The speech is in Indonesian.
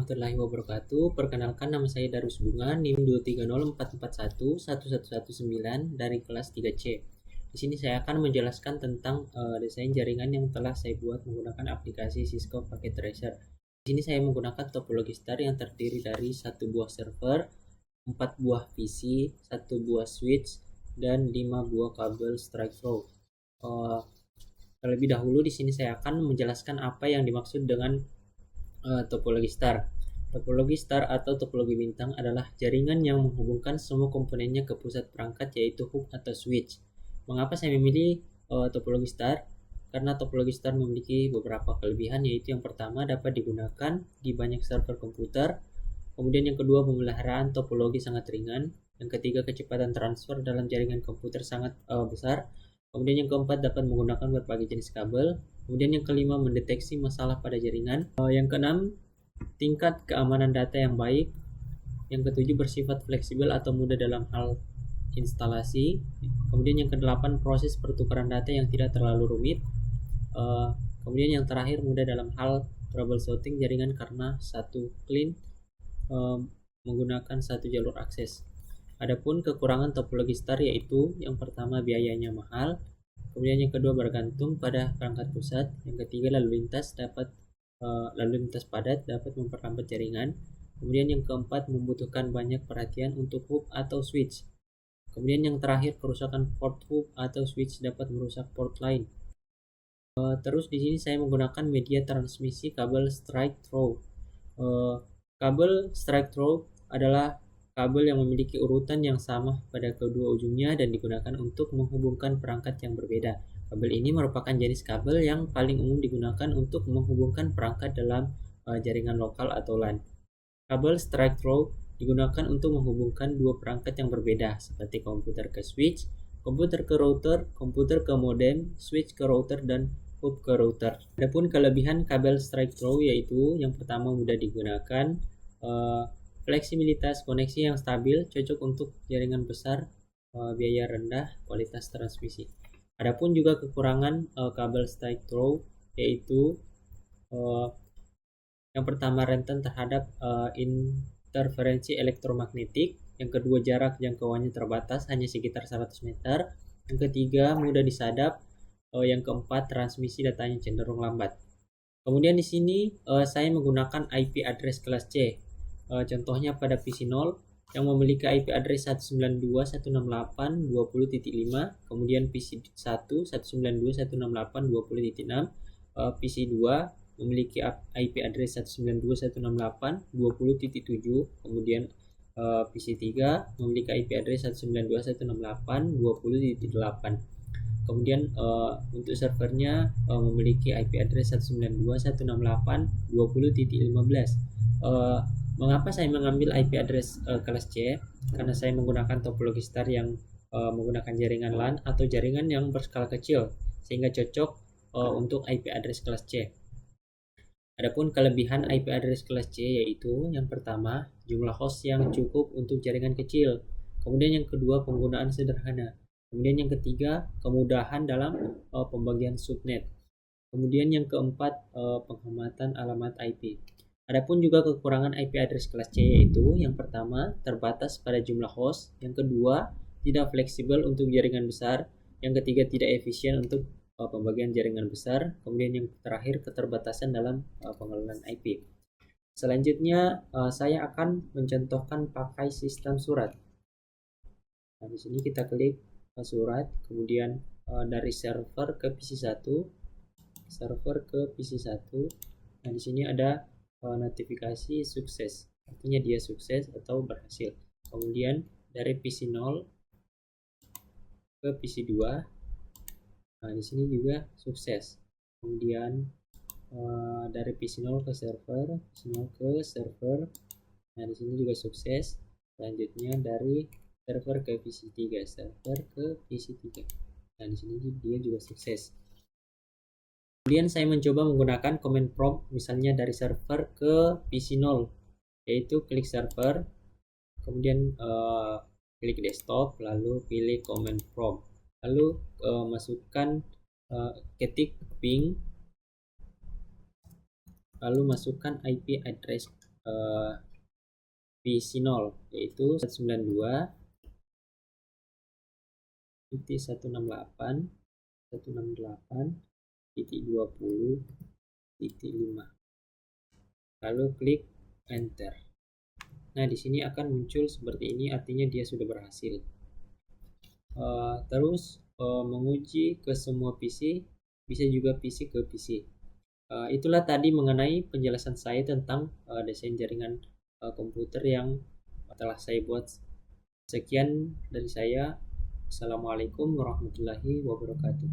warahmatullahi wabarakatuh. Perkenalkan, nama saya Darus Bunga, NIM 23044411119 dari kelas 3C. Di sini saya akan menjelaskan tentang desain jaringan yang telah saya buat menggunakan aplikasi Cisco Packet Tracer. Di sini saya menggunakan topologi star yang terdiri dari 1 buah server, 4 buah PC, 1 buah switch, dan 5 buah kabel strike through. Terlebih dahulu di sini saya akan menjelaskan apa yang dimaksud dengan topologi star. Topologi star atau topologi bintang adalah jaringan yang menghubungkan semua komponennya ke pusat perangkat, yaitu hub atau switch. Mengapa saya memilih topologi star? Karena topologi star memiliki beberapa kelebihan, yaitu yang pertama dapat digunakan di banyak server komputer. Kemudian yang kedua, pemeliharaan topologi sangat ringan. Yang ketiga, kecepatan transfer dalam jaringan komputer sangat besar. Kemudian yang keempat, dapat menggunakan berbagai jenis kabel. Kemudian yang kelima, mendeteksi masalah pada jaringan. Yang keenam, tingkat keamanan data yang baik. Yang ketujuh, bersifat fleksibel atau mudah dalam hal instalasi. Kemudian yang kedelapan, proses pertukaran data yang tidak terlalu rumit. Kemudian yang terakhir, mudah dalam hal troubleshooting jaringan karena satu clean menggunakan satu jalur akses. Adapun kekurangan topologi star yaitu yang pertama, biayanya mahal. Kemudian yang kedua, bergantung pada perangkat pusat. Yang ketiga, lalu lintas padat dapat memperlambat jaringan. Kemudian yang keempat, membutuhkan banyak perhatian untuk hub atau switch. Kemudian yang terakhir, kerusakan port hub atau switch dapat merusak port lain. Terus di sini saya menggunakan media transmisi kabel strike through. Kabel strike through adalah kabel yang memiliki urutan yang sama pada kedua ujungnya dan digunakan untuk menghubungkan perangkat yang berbeda. Kabel ini merupakan jenis kabel yang paling umum digunakan untuk menghubungkan perangkat dalam jaringan lokal atau LAN. Kabel strike through digunakan untuk menghubungkan dua perangkat yang berbeda, seperti komputer ke switch, komputer ke router, komputer ke modem, switch ke router, dan hub ke router. Adapun kelebihan kabel strike through yaitu yang pertama, mudah digunakan, fleksibilitas koneksi yang stabil, cocok untuk jaringan besar, biaya rendah, kualitas transmisi. Adapun juga kekurangan kabel strike through yaitu yang pertama, rentan terhadap interferensi elektromagnetik. Yang kedua, jarak jangkauannya terbatas, hanya sekitar 100 meter. Yang ketiga, mudah disadap. Yang keempat, transmisi datanya cenderung lambat. Kemudian di sini saya menggunakan IP address kelas C. Contohnya pada PC 0 yang memiliki IP address 192.168.20.5, kemudian PC 1 192.168.20.6, PC 2 memiliki IP address 192.168.20.7, kemudian PC 3 memiliki IP address 192.168.20.8. Kemudian untuk servernya memiliki IP address 192.168.20.15. Mengapa saya mengambil IP address kelas C? Karena saya menggunakan topologi star yang menggunakan jaringan LAN atau jaringan yang berskala kecil, sehingga cocok untuk IP address kelas C. Adapun kelebihan IP address kelas C yaitu yang pertama, jumlah host yang cukup untuk jaringan kecil. Kemudian yang kedua, penggunaan sederhana. Kemudian yang ketiga, kemudahan dalam pembagian subnet. Kemudian yang keempat, penghematan alamat IP. Adapun juga kekurangan IP address kelas C yaitu yang pertama, terbatas pada jumlah host. Yang kedua, tidak fleksibel untuk jaringan besar. Yang ketiga, tidak efisien untuk pembagian jaringan besar. Kemudian yang terakhir, keterbatasan dalam pengelolaan IP. Selanjutnya saya akan mencontohkan pakai sistem surat. Nah, di sini kita klik surat, kemudian dari server ke PC1, server ke PC1. Nah, di sini ada notifikasi sukses, artinya dia sukses atau berhasil. Kemudian dari PC 0 ke PC 2. Nah, di sini juga sukses. Kemudian dari PC 0 ke server, PC 0 ke server. Nah, di sini juga sukses. Selanjutnya dari server ke PC 3, server ke PC 3. Nah, di sini dia juga sukses. Kemudian saya mencoba menggunakan command prompt, misalnya dari server ke PC 0, yaitu klik server, kemudian klik desktop, lalu pilih command prompt, lalu masukkan ketik ping, lalu masukkan IP address PC0 yaitu 192.168.168.20.5. Lalu klik enter. Nah, di sini akan muncul seperti ini, artinya dia sudah berhasil. Terus menguji ke semua PC, bisa juga PC ke PC. Itulah tadi mengenai penjelasan saya tentang desain jaringan komputer yang telah saya buat. Sekian dari saya. Assalamualaikum warahmatullahi wabarakatuh.